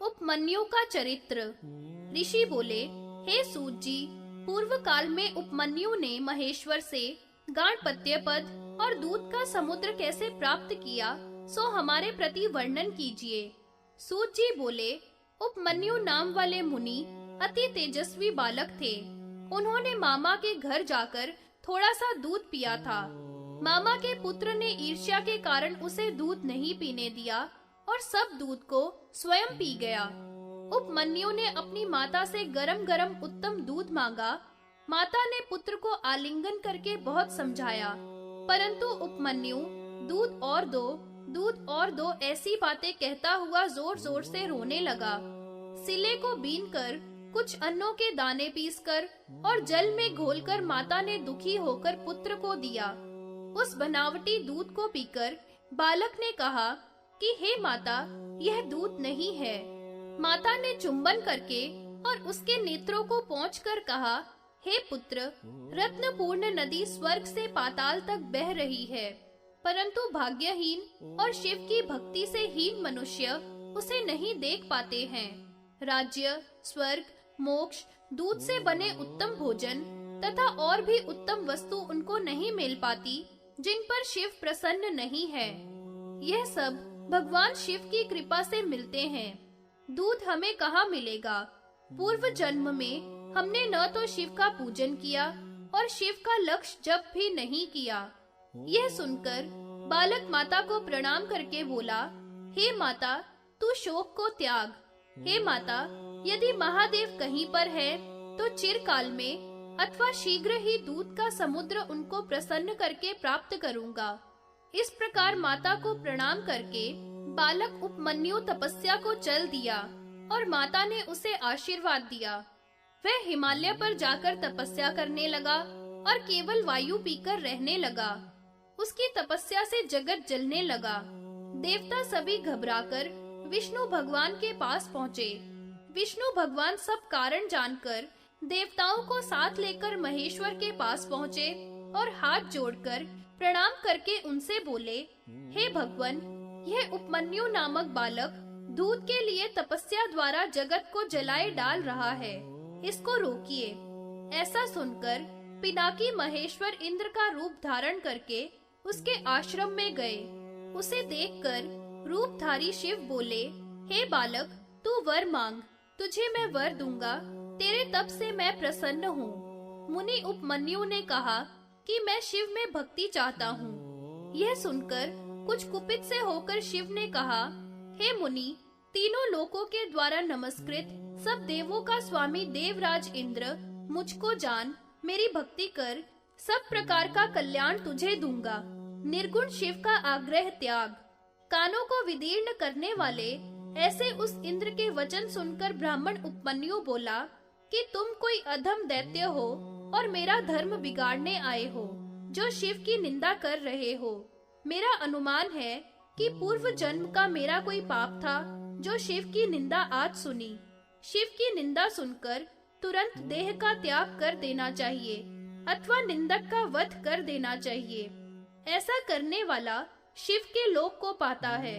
उपमन्यु का चरित्र। ऋषि बोले, हे सूत जी, पूर्व काल में उपमन्यु ने महेश्वर से गाणपत्य पद और दूध का समुद्र कैसे प्राप्त किया, सो हमारे प्रति वर्णन कीजिए। सूत जी बोले, उपमन्यु नाम वाले मुनि अति तेजस्वी बालक थे। उन्होंने मामा के घर जाकर थोड़ा सा दूध पिया था। मामा के पुत्र ने ईर्ष्या के कारण उसे दूध नहीं पीने दिया और सब दूध को स्वयं पी गया। उपमन्यु ने अपनी माता से गरम गरम उत्तम दूध मांगा। माता ने पुत्र को आलिंगन करके बहुत समझाया, परंतु उपमन्यु दूध और दो ऐसी बातें कहता हुआ जोर जोर से रोने लगा। सिले को बीनकर कुछ अन्नों के दाने पीसकर और जल में घोलकर माता ने दुखी होकर पुत्र को दिया। उस बनावटी दूध को पीकर बालक ने कहा कि हे माता, यह दूध नहीं है। माता ने चुंबन करके और उसके नेत्रों को पोंछकर कहा, हे पुत्र, रत्नपूर्ण नदी स्वर्ग से पाताल तक बह रही है, परंतु भाग्यहीन और शिव की भक्ति से हीन मनुष्य उसे नहीं देख पाते हैं। राज्य, स्वर्ग, मोक्ष, दूध से बने उत्तम भोजन तथा और भी उत्तम वस्तु उनको नहीं मिल पाती जिन पर शिव प्रसन्न नहीं है। यह सब भगवान शिव की कृपा से मिलते हैं। दूध हमें कहाँ मिलेगा? पूर्व जन्म में हमने न तो शिव का पूजन किया और शिव का लक्ष्य जप भी नहीं किया। यह सुनकर बालक माता को प्रणाम करके बोला, हे माता, तू शोक को त्याग। हे माता, यदि महादेव कहीं पर है तो चिरकाल में अथवा शीघ्र ही दूध का समुद्र उनको प्रसन्न करके प्राप्त करूंगा। इस प्रकार माता को प्रणाम करके बालक उपमन्यु तपस्या को चल दिया और माता ने उसे आशीर्वाद दिया। वह हिमालय पर जाकर तपस्या करने लगा और केवल वायु पीकर रहने लगा। उसकी तपस्या से जगत जलने लगा। देवता सभी घबराकर विष्णु भगवान के पास पहुँचे। विष्णु भगवान सब कारण जानकर देवताओं को साथ लेकर महेश्वर के पास पहुँचे और हाथ जोड़कर प्रणाम करके उनसे बोले, हे भगवान, यह उपमन्यु नामक बालक दूध के लिए तपस्या द्वारा जगत को जलाए डाल रहा है, इसको रोकिए। ऐसा सुनकर पिनाकी महेश्वर इंद्र का रूप धारण करके उसके आश्रम में गए। उसे देखकर रूपधारी शिव बोले, हे बालक, तू वर मांग, तुझे मैं वर दूंगा। तेरे तप से मैं प्रसन्न हूँ। मुनि उपमन्यु ने कहा कि मैं शिव में भक्ति चाहता हूँ। यह सुनकर कुछ कुपित से होकर शिव ने कहा, हे मुनि, तीनों लोकों के द्वारा नमस्कृत सब देवों का स्वामी देवराज इंद्र, मुझको जान, मेरी भक्ति कर, सब प्रकार का कल्याण तुझे दूंगा। निर्गुण शिव का आग्रह त्याग। कानों को विदीर्ण करने वाले ऐसे उस इंद्र के वचन सुनकर ब्राह्मण उपमन्यु बोला कि तुम कोई अधम दैत्य हो और मेरा धर्म बिगाड़ने आए हो, जो शिव की निंदा कर रहे हो। मेरा अनुमान है कि पूर्व जन्म का मेरा कोई पाप था, जो शिव की निंदा आज सुनी। शिव की निंदा सुनकर तुरंत देह का त्याग कर देना चाहिए अथवा निंदक का वध कर देना चाहिए। ऐसा करने वाला शिव के लोक को पाता है।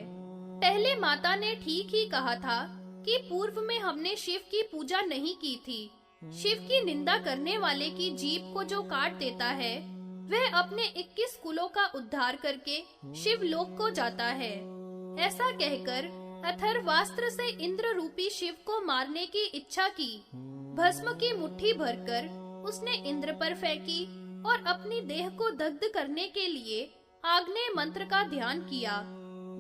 पहले माता ने ठीक ही कहा था कि पूर्व में हमने शिव की पूजा नहीं की थी। शिव की निंदा करने वाले की जीभ को जो काट देता है, वह अपने 21 कुलों का उद्धार करके शिव लोक को जाता है। ऐसा कहकर अथर्वास्त्र से इंद्र रूपी शिव को मारने की इच्छा की। भस्म की मुट्ठी भरकर उसने इंद्र पर फेंकी और अपनी देह को दग्ध करने के लिए आग्नेय मंत्र का ध्यान किया।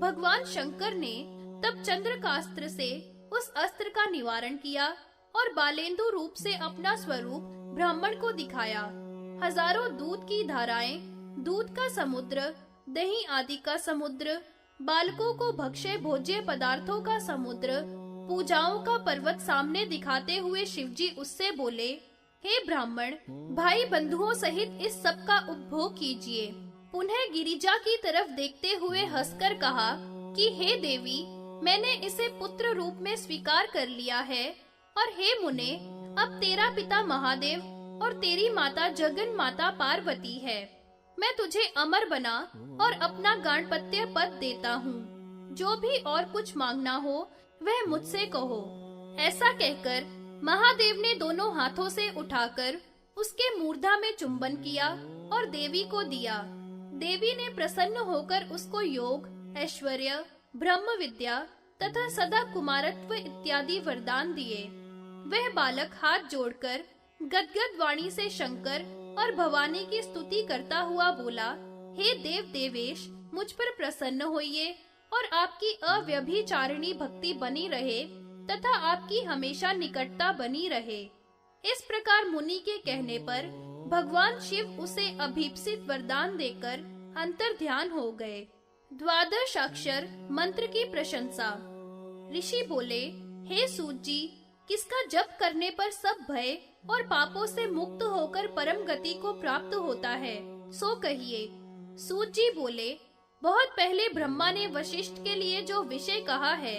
भगवान शंकर ने तब चंद्रकास्त्र से उस अस्त्र का निवारण किया और बालेंदु रूप से अपना स्वरूप ब्राह्मण को दिखाया। हजारों दूध की धाराएं, दूध का समुद्र, दही आदि का समुद्र, बालकों को भक्ष्य भोज्य पदार्थों का समुद्र, पूजाओं का पर्वत सामने दिखाते हुए शिवजी उससे बोले, हे ब्राह्मण, भाई बंधुओं सहित इस सब का उपभोग कीजिए। पुनः गिरिजा की तरफ देखते हुए हंसकर कहा कि हे देवी, मैंने इसे पुत्र रूप में स्वीकार कर लिया है और हे मुने, अब तेरा पिता महादेव और तेरी माता जगन माता पार्वती है। मैं तुझे अमर बना और अपना गाणपत्य पद देता हूँ। जो भी और कुछ मांगना हो वह मुझसे कहो। ऐसा कहकर महादेव ने दोनों हाथों से उठाकर उसके मूर्धा में चुंबन किया और देवी को दिया। देवी ने प्रसन्न होकर उसको योग, ऐश्वर्य, ब्रह्म विद्या तथा सदा कुमारत्व इत्यादि वरदान दिए। वह बालक हाथ जोड़कर गदगद वाणी से शंकर और भवानी की स्तुति करता हुआ बोला, हे देव देवेश, मुझ पर प्रसन्न होइए और आपकी अव्यभिचारिणी भक्ति बनी रहे तथा आपकी हमेशा निकटता बनी रहे। इस प्रकार मुनि के कहने पर भगवान शिव उसे अभीप्सित वरदान देकर अंतर ध्यान हो गए। द्वादश अक्षर मंत्र की प्रशंसा। ऋषि बोले, हे सूत जी, किसका जप करने पर सब भय और पापों से मुक्त होकर परम गति को प्राप्त होता है, सो कहिए। सूत जी बोले, बहुत पहले ब्रह्मा ने वशिष्ठ के लिए जो विषय कहा है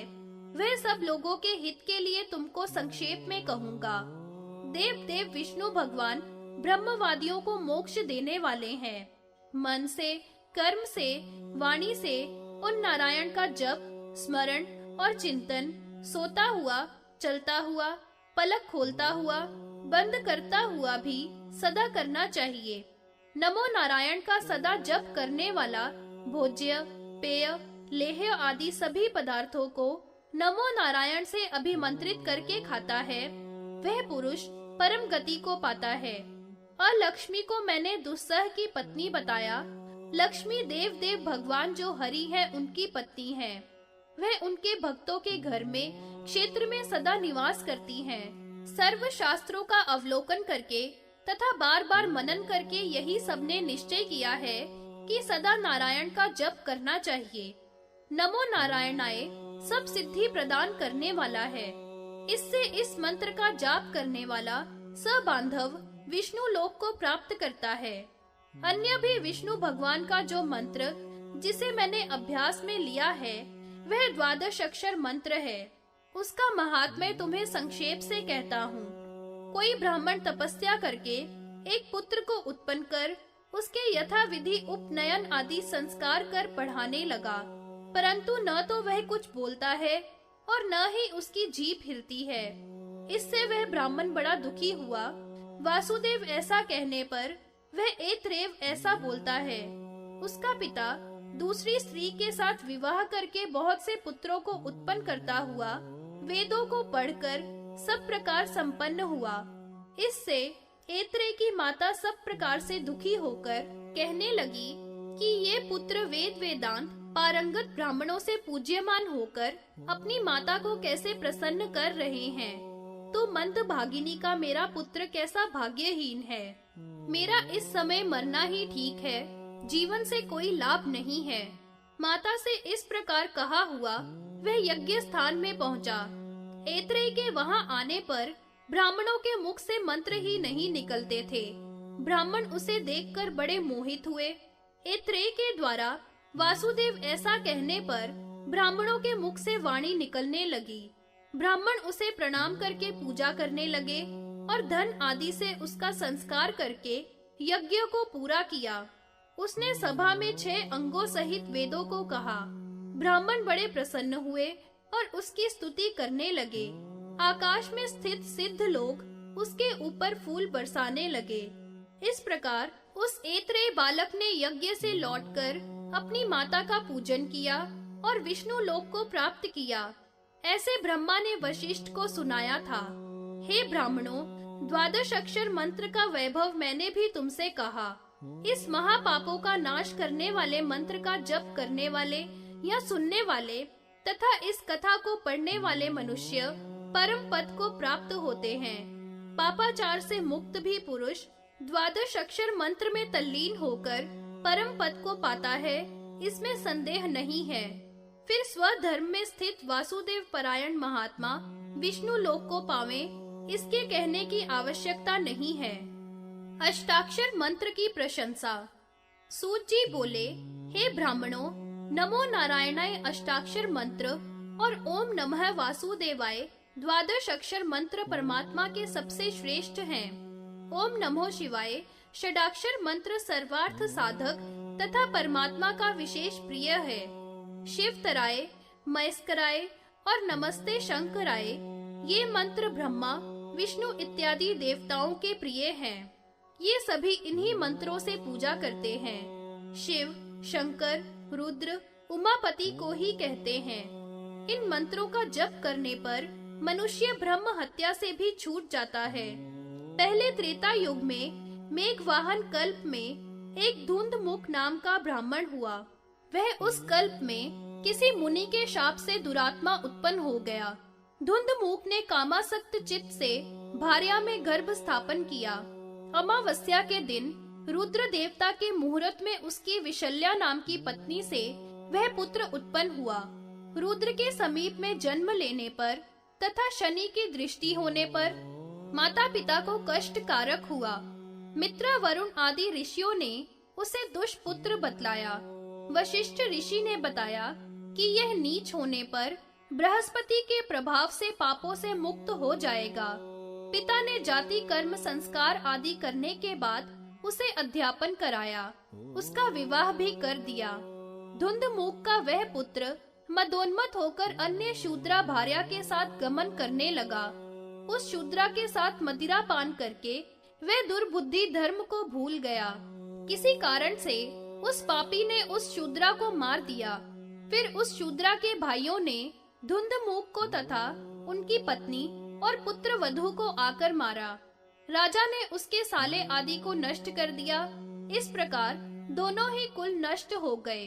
वह सब लोगों के हित के लिए तुमको संक्षेप में कहूँगा। देव विष्णु भगवान ब्रह्मवादियों को मोक्ष देने वाले हैं। मन से, कर्म से, वाणी से उन नारायण का जप, स्मरण और चिंतन सोता हुआ, चलता हुआ, पलक खोलता हुआ, बंद करता हुआ भी सदा करना चाहिए। नमो नारायण का सदा जप करने वाला भोज्य, पेय, लेह्य आदि सभी पदार्थों को नमो नारायण से अभिमंत्रित करके खाता है, वह पुरुष परम गति को पाता है। अलक्ष्मी को मैंने दुस्सह की पत्नी बताया। लक्ष्मी देव भगवान जो हरि है उनकी पत्नी है। वह उनके भक्तों के घर में, क्षेत्र में सदा निवास करती हैं। सर्व शास्त्रों का अवलोकन करके तथा बार बार मनन करके यही सबने निश्चय किया है कि सदा नारायण का जप करना चाहिए। नमो नारायणाय सब सिद्धि प्रदान करने वाला है। इससे इस मंत्र का जाप करने वाला सबांधव विष्णु लोक को प्राप्त करता है। अन्य भी विष्णु भगवान का जो मंत्र जिसे मैंने अभ्यास में लिया है वह द्वादश अक्षर मंत्र है। उसका महात्म्य तुम्हें संक्षेप से कहता हूँ। कोई ब्राह्मण तपस्या करके एक पुत्र को उत्पन्न कर उसके यथा विधि उपनयन आदि संस्कार कर पढ़ाने लगा, परंतु न तो वह कुछ बोलता है और न ही उसकी जीभ हिलती है। इससे वह ब्राह्मण बड़ा दुखी हुआ। वासुदेव ऐसा कहने पर वह ऐतरेव ऐसा बोलता है। उसका पिता दूसरी स्त्री के साथ विवाह करके बहुत से पुत्रों को उत्पन्न करता हुआ वेदों को पढ़कर सब प्रकार संपन्न हुआ। इससे ऐत्रेय की माता सब प्रकार से दुखी होकर कहने लगी कि ये पुत्र वेद वेदांत पारंगत ब्राह्मणों से पूज्यमान होकर अपनी माता को कैसे प्रसन्न कर रहे हैं। तो मंदभागिनी का मेरा पुत्र कैसा भाग्यहीन है। मेरा इस समय मरना ही ठीक है, जीवन से कोई लाभ नहीं है। माता से इस प्रकार कहा हुआ वह यज्ञ स्थान में पहुंचा। ऐत्रेय के वहां आने पर ब्राह्मणों के मुख से मंत्र ही नहीं निकलते थे। ब्राह्मण उसे देखकर बड़े मोहित हुए। ऐत्रेय के द्वारा वासुदेव ऐसा कहने पर ब्राह्मणों के मुख से वाणी निकलने लगी। ब्राह्मण उसे प्रणाम करके पूजा करने लगे और धन आदि से उसका संस्कार करके यज्ञ को पूरा किया। उसने सभा में 6 अंगों सहित वेदों को कहा। ब्राह्मण बड़े प्रसन्न हुए और उसकी स्तुति करने लगे। आकाश में स्थित सिद्ध लोग उसके ऊपर फूल बरसाने लगे। इस प्रकार उस ऐत्रेय बालक ने यज्ञ से लौटकर अपनी माता का पूजन किया और विष्णु लोक को प्राप्त किया। ऐसे ब्रह्मा ने वशिष्ठ को सुनाया था। हे ब्राह्मणों, द्वादश अक्षर मंत्र का वैभव मैंने भी तुमसे कहा। इस महापापों का नाश करने वाले मंत्र का जप करने वाले या सुनने वाले तथा इस कथा को पढ़ने वाले मनुष्य परम पद को प्राप्त होते हैं। पापाचार से मुक्त भी पुरुष द्वादश अक्षर मंत्र में तल्लीन होकर परम पद को पाता है, इसमें संदेह नहीं है। फिर स्वधर्म में स्थित वासुदेव परायण महात्मा विष्णु लोक को पावे, इसके कहने की आवश्यकता नहीं है। अष्टाक्षर मंत्र की प्रशंसा। सूत जी बोले, हे ब्राह्मणों, नमो नारायणाय अष्टाक्षर मंत्र और ओम नमः वासुदेवाय द्वादश अक्षर मंत्र परमात्मा के सबसे श्रेष्ठ हैं। ओम नमो शिवाय षडाक्षर मंत्र सर्वार्थ साधक तथा परमात्मा का विशेष प्रिय है। शिव तराय, मयस्कराय और नमस्ते शंकराय ये मंत्र ब्रह्मा, विष्णु इत्यादि देवताओं के प्रिय हैं। ये सभी इन्हीं मंत्रों से पूजा करते हैं। शिव, शंकर, रुद्र, उमापति को ही कहते हैं। इन मंत्रों का जप करने पर मनुष्य ब्रह्म हत्या से भी छूट जाता है। पहले त्रेता युग में मेघवाहन कल्प में एक धुंधमुख नाम का ब्राह्मण हुआ। वह उस कल्प में किसी मुनि के शाप से दुरात्मा उत्पन्न हो गया। धुंधमुख ने कामासक्त चित्त से भार्या में गर्भ स्थापन किया। अमावस्या के दिन रुद्र देवता के मुहूर्त में उसकी विशल्या नाम की पत्नी से वह पुत्र उत्पन्न हुआ। रुद्र के समीप में जन्म लेने पर तथा शनि की दृष्टि होने पर माता पिता को कष्ट कारक हुआ। मित्र, वरुण आदि ऋषियों ने उसे दुष्पुत्र बतलाया। वशिष्ठ ऋषि ने बताया कि यह नीच होने पर बृहस्पति के प्रभाव से पापों से मुक्त हो जाएगा। पिता ने जाति कर्म संस्कार आदि करने के बाद उसे अध्यापन कराया। उसका विवाह भी कर दिया। धुंधमुख का वह पुत्र मदोन्मत्त होकर अन्य शूद्रा भार्या के साथ गमन करने लगा। उस शूद्रा के साथ मदिरा पान करके वह दुर्बुद्धि धर्म को भूल गया। किसी कारण से उस पापी ने उस शूद्रा को मार दिया। फिर उस शूद्रा के भाइयों ने धुंधमुख को तथा उनकी पत्नी और पुत्र वधू को आकर मारा। राजा ने उसके साले आदि को नष्ट कर दिया। इस प्रकार दोनों ही कुल नष्ट हो गए।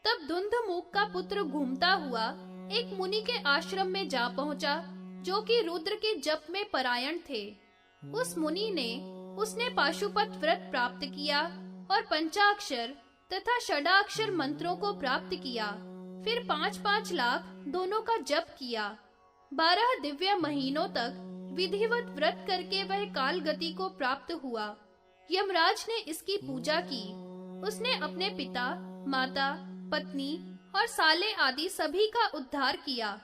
तब धुंधमुख का पुत्र घूमता हुआ एक मुनि के आश्रम में जा पहुंचा, जो कि रुद्र के जप में परायण थे। उस मुनि ने उसने पाशुपत व्रत प्राप्त किया और पंचाक्षर तथा षडाक्षर मंत्रों को प्राप्त किया। फिर 5-5 लाख दोनों का जप किया। 12 दिव्य महीनों तक विधिवत व्रत करके वह काल गति को प्राप्त हुआ। यमराज ने इसकी पूजा की। उसने अपने पिता, माता, पत्नी और साले आदि सभी का उद्धार किया।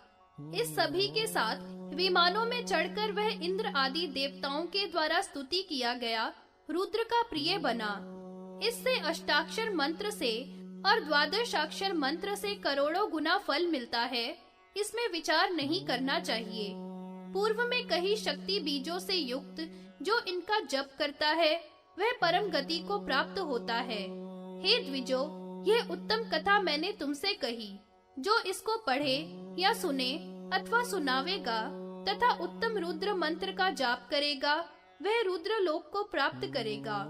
इस सभी के साथ विमानों में चढ़कर वह इंद्र आदि देवताओं के द्वारा स्तुति किया गया रुद्र का प्रिय बना। इससे अष्टाक्षर मंत्र से और द्वादशाक्षर मंत्र से करोड़ों गुना फल मिलता है। इसमें विचार नहीं करना चाहिए। पूर्व में कही शक्ति बीजों से युक्त जो इनका जप करता है वह परम गति को प्राप्त होता है। हे द्विजो, यह उत्तम कथा मैंने तुमसे कही। जो इसको पढ़े या सुने अथवा सुनावेगा तथा उत्तम रुद्र मंत्र का जाप करेगा वह रुद्र लोक को प्राप्त करेगा।